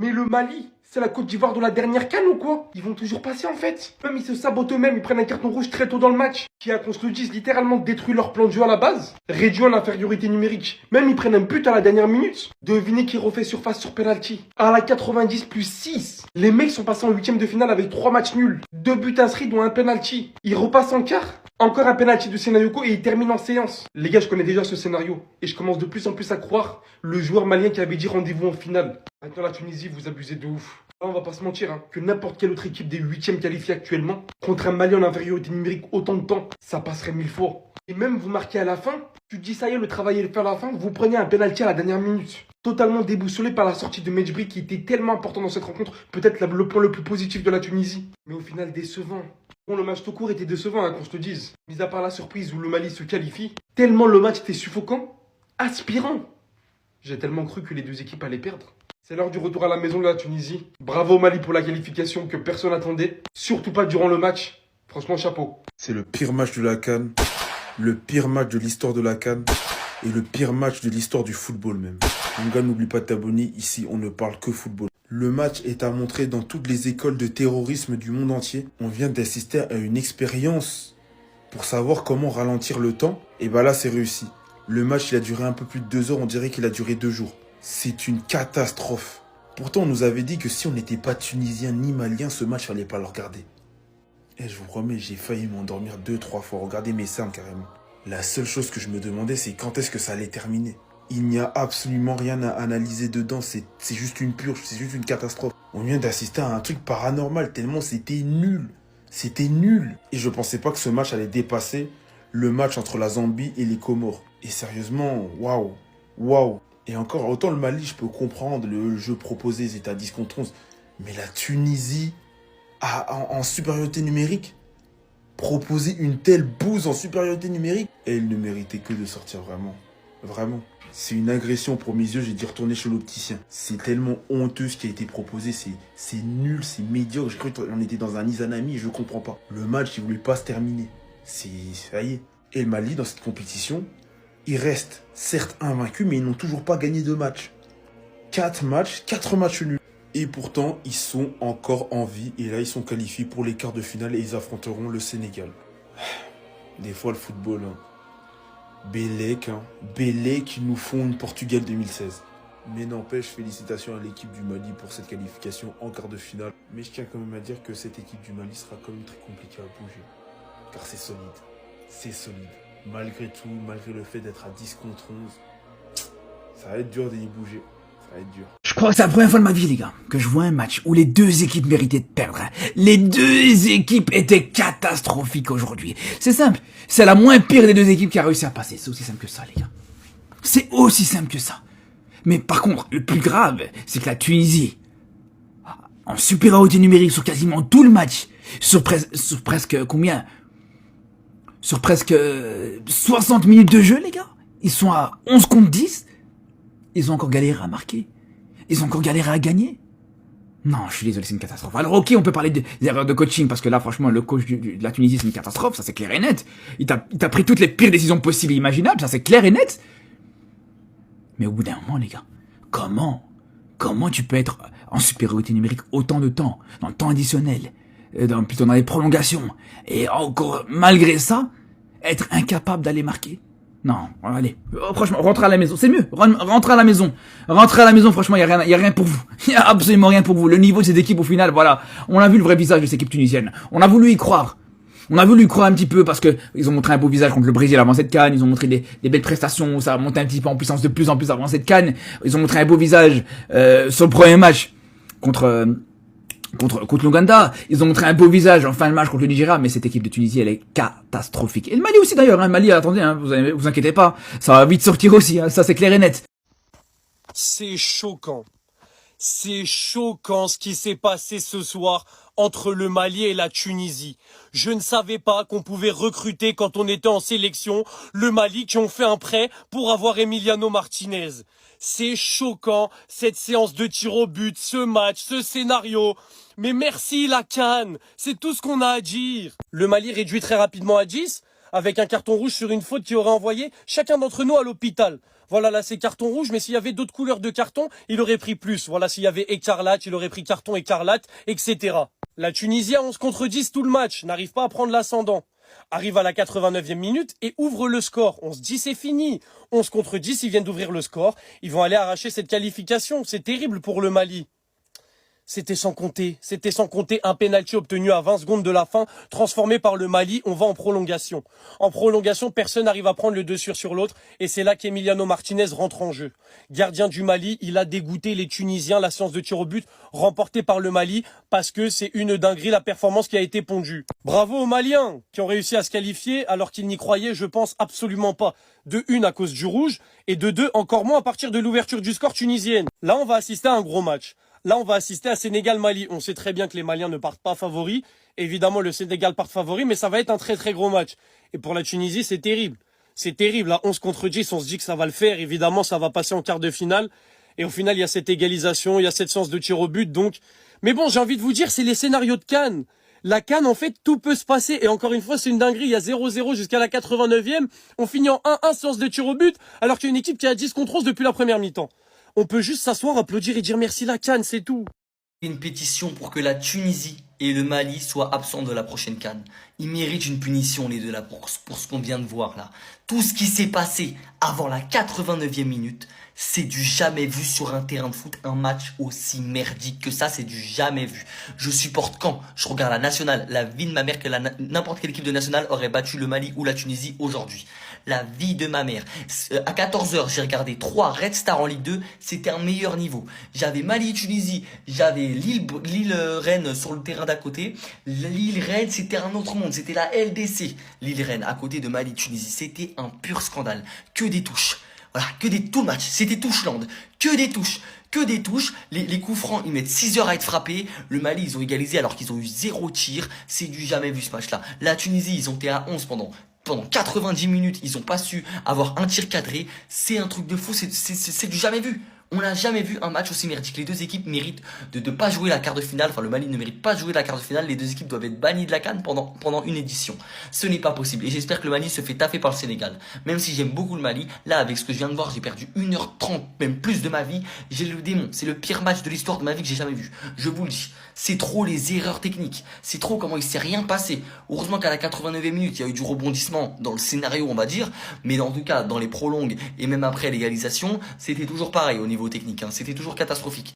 Mais le Mali, c'est la Côte d'Ivoire de la dernière CAN ou quoi? Ils vont toujours passer en fait. Même ils se sabotent eux-mêmes, ils prennent un carton rouge très tôt dans le match, qui a, qu'on se le dise, littéralement détruit leur plan de jeu à la base, réduit en infériorité numérique. Même ils prennent un but à la dernière minute. Devinez qui refait surface sur penalty. À la 90 plus 6. Les mecs sont passés en huitième de finale avec 3 matchs nuls. 2 buts inscrits dont un penalty. Ils repassent en quart. Encore un penalty de Senayoko et il termine en séance. Les gars, je connais déjà ce scénario. Et je commence de plus en plus à croire le joueur malien qui avait dit rendez-vous en finale. Maintenant la Tunisie, vous abusez de ouf. Là, on va pas se mentir, hein, que n'importe quelle autre équipe des huitièmes qualifiés actuellement, contre un Mali en infériorité numérique autant de temps, ça passerait 1000 fois. Et même vous marquez à la fin, tu te dis ça y est, le travail est fait à la fin, vous prenez un penalty à la dernière minute. Totalement déboussolé par la sortie de Medjbri qui était tellement important dans cette rencontre, peut-être le point le plus positif de la Tunisie. Mais au final décevant. Bon, le match tout court était décevant, hein, qu'on se le dise. Mis à part la surprise où le Mali se qualifie, tellement le match était suffocant, aspirant. J'ai tellement cru que les deux équipes allaient perdre. C'est l'heure du retour à la maison de la Tunisie. Bravo au Mali pour la qualification que personne n'attendait. Surtout pas durant le match. Franchement, chapeau. C'est le pire match de la CAN, le pire match de l'histoire de la CAN et le pire match de l'histoire du football même. Mon gars, n'oublie pas de t'abonner, ici on ne parle que football. Le match est à montrer dans toutes les écoles de terrorisme du monde entier. On vient d'assister à une expérience pour savoir comment ralentir le temps. Et bah là, c'est réussi. Le match, il a duré un peu plus de 2 heures, on dirait qu'il a duré 2 jours. C'est une catastrophe. Pourtant, on nous avait dit que si on n'était pas tunisien ni malien, ce match, fallait pas le regarder. Et je vous promets, j'ai failli m'endormir 2-3 fois. Regardez mes cernes carrément. La seule chose que je me demandais, c'est quand est-ce que ça allait terminer. Il n'y a absolument rien à analyser dedans. C'est juste une purge, c'est juste une catastrophe. On vient d'assister à un truc paranormal tellement c'était nul. C'était nul. Et je pensais pas que ce match allait dépasser le match entre la Zambie et les Comores. Et sérieusement, waouh, waouh. Et encore, autant le Mali, je peux comprendre le jeu proposé, c'est à 10 contre 11. Mais la Tunisie, en supériorité numérique, proposer une telle bouse en supériorité numérique, elle ne méritait que de sortir vraiment. Vraiment. C'est une agression pour mes yeux, j'ai dit retourner chez l'opticien. C'est tellement honteux ce qui a été proposé, c'est nul, c'est médiocre. J'ai cru qu'on était dans un Izanami et je comprends pas. Le match, il voulait pas se terminer. Ça y est. Et le Mali, dans cette compétition, ils restent certes invaincus, mais ils n'ont toujours pas gagné de match. 4 matchs nuls. Et pourtant, ils sont encore en vie. Et là, ils sont qualifiés pour les quarts de finale et ils affronteront le Sénégal. Des fois, le football, hein. Bélec, ils nous font une Portugal 2016. Mais n'empêche, félicitations à l'équipe du Mali pour cette qualification en quart de finale. Mais je tiens quand même à dire que cette équipe du Mali sera quand même très compliquée à bouger. Car c'est solide. C'est solide. Malgré tout, malgré le fait d'être à 10 contre 11, ça va être dur d'y bouger. Ça va être dur. Je crois que c'est la première fois de ma vie, les gars, que je vois un match où les deux équipes méritaient de perdre. Les deux équipes étaient catastrophiques aujourd'hui. C'est simple. C'est la moins pire des deux équipes qui a réussi à passer. C'est aussi simple que ça, les gars. C'est aussi simple que ça. Mais par contre, le plus grave, c'est que la Tunisie, en supériorité numérique sur quasiment tout le match, sur presque combien? Sur presque 60 minutes de jeu, les gars. Ils sont à 11 contre 10. Ils ont encore galéré à marquer. Ils ont encore galéré à gagner. Non, je suis désolé, c'est une catastrophe. Alors ok, on peut parler des erreurs de coaching, parce que là, franchement, le coach de la Tunisie, c'est une catastrophe, ça c'est clair et net. Il t'a pris toutes les pires décisions possibles et imaginables, ça c'est clair et net. Mais au bout d'un moment, les gars, comment tu peux être en supériorité numérique autant de temps, dans le temps additionnel, plutôt dans les prolongations, et encore, malgré ça, être incapable d'aller marquer? Non, allez, franchement, rentrez à la maison, c'est mieux, rentrez à la maison. Rentrez à la maison, franchement, y a rien pour vous. Y a absolument rien pour vous. Le niveau de cette équipe, au final, voilà, on a vu le vrai visage de cette équipe tunisienne. On a voulu y croire. On a voulu y croire un petit peu parce que ils ont montré un beau visage contre le Brésil avant cette CAN, ils ont montré des belles prestations, ça a monté un petit peu en puissance de plus en plus avant cette CAN. Ils ont montré un beau visage sur le premier match contre l'Ouganda. Ils ont montré un beau visage en fin de match contre le Nigeria, mais cette équipe de Tunisie, elle est catastrophique. Et le Mali aussi d'ailleurs, hein. Mali, attendez, hein, vous inquiétez pas, ça va vite sortir aussi, hein, ça c'est clair et net. C'est choquant. C'est choquant ce qui s'est passé ce soir entre le Mali et la Tunisie. Je ne savais pas qu'on pouvait recruter quand on était en sélection le Mali qui ont fait un prêt pour avoir Emiliano Martinez. C'est choquant, cette séance de tir au but, ce match, ce scénario. Mais merci la CAN, c'est tout ce qu'on a à dire. Le Mali réduit très rapidement à 10, avec un carton rouge sur une faute qui aurait envoyé chacun d'entre nous à l'hôpital. Voilà, là, c'est carton rouge, mais s'il y avait d'autres couleurs de carton, il aurait pris plus. Voilà, s'il y avait écarlate, il aurait pris carton écarlate, etc. La Tunisie à 11 contre 10 tout le match, n'arrive pas à prendre l'ascendant. Arrive à la 89e minute et ouvre le score. On se dit c'est fini. 11 contre 10, ils viennent d'ouvrir le score. Ils vont aller arracher cette qualification. C'est terrible pour le Mali. C'était sans compter un penalty obtenu à 20 secondes de la fin, transformé par le Mali. On va en prolongation. En prolongation, personne n'arrive à prendre le dessus sur l'autre. Et c'est là qu'Emiliano Martinez rentre en jeu. Gardien du Mali, il a dégoûté les Tunisiens. La séance de tir au but remportée par le Mali parce que c'est une dinguerie la performance qui a été pondue. Bravo aux Maliens qui ont réussi à se qualifier alors qu'ils n'y croyaient, je pense, absolument pas. De une à cause du rouge et de deux encore moins à partir de l'ouverture du score tunisienne. Là, on va assister à un gros match. Là, on va assister à Sénégal-Mali. On sait très bien que les Maliens ne partent pas favoris. Évidemment, le Sénégal part favori, mais ça va être un très très gros match. Et pour la Tunisie, c'est terrible. C'est terrible. À 11 contre 10, on se dit que ça va le faire. Évidemment, ça va passer en quart de finale. Et au final, il y a cette égalisation, il y a cette séance de tir au but. Donc, mais bon, j'ai envie de vous dire, c'est les scénarios de CAN. La CAN, en fait, tout peut se passer. Et encore une fois, c'est une dinguerie. Il y a 0-0 jusqu'à la 89e. On finit en 1-1, séance de tir au but, alors qu'il y a une équipe qui a 10 contre 11 depuis la première mi-temps. On peut juste s'asseoir, applaudir et dire merci la CAN, c'est tout. Une pétition pour que la Tunisie et le Mali soient absents de la prochaine CAN. Ils méritent une punition, les deux, là, pour ce qu'on vient de voir, là. Tout ce qui s'est passé avant la 89e minute, c'est du jamais vu sur un terrain de foot. Un match aussi merdique que ça, c'est du jamais vu. Je supporte quand je regarde la nationale, la vie de ma mère, que n'importe quelle équipe de nationale aurait battu le Mali ou la Tunisie aujourd'hui. La vie de ma mère. À 14h, j'ai regardé 3 Red Star en Ligue 2. C'était un meilleur niveau. J'avais Mali-Tunisie. J'avais Lille-Rennes sur le terrain d'à côté. Lille-Rennes, c'était un autre monde. C'était la LDC. Lille-Rennes, à côté de Mali-Tunisie. C'était un pur scandale. Que des touches. Voilà, tout le match. C'était touchland. Que des touches. Que des touches. Les coups francs, ils mettent 6 heures à être frappés. Le Mali, ils ont égalisé alors qu'ils ont eu 0 tir. C'est du jamais vu ce match-là. La Tunisie, ils ont été à 11 pendant 90 minutes, ils ont pas su avoir un tir cadré. C'est un truc de fou, c'est du jamais vu. On n'a jamais vu un match aussi merdique. Les deux équipes méritent de ne pas jouer la quart de finale. Enfin, le Mali ne mérite pas de jouer la quart de finale. Les deux équipes doivent être bannies de la CAN pendant une édition. Ce n'est pas possible. Et j'espère que le Mali se fait taffer par le Sénégal. Même si j'aime beaucoup le Mali, là, avec ce que je viens de voir, j'ai perdu 1h30, même plus de ma vie. J'ai le démon. C'est le pire match de l'histoire de ma vie que j'ai jamais vu. Je vous le dis. C'est trop les erreurs techniques. C'est trop comment il s'est rien passé. Heureusement qu'à la 89e minute, il y a eu du rebondissement dans le scénario, on va dire. Mais en tout cas, dans les prolongues et même après l'égalisation, c'était toujours pareil au niveau technique. C'était toujours catastrophique.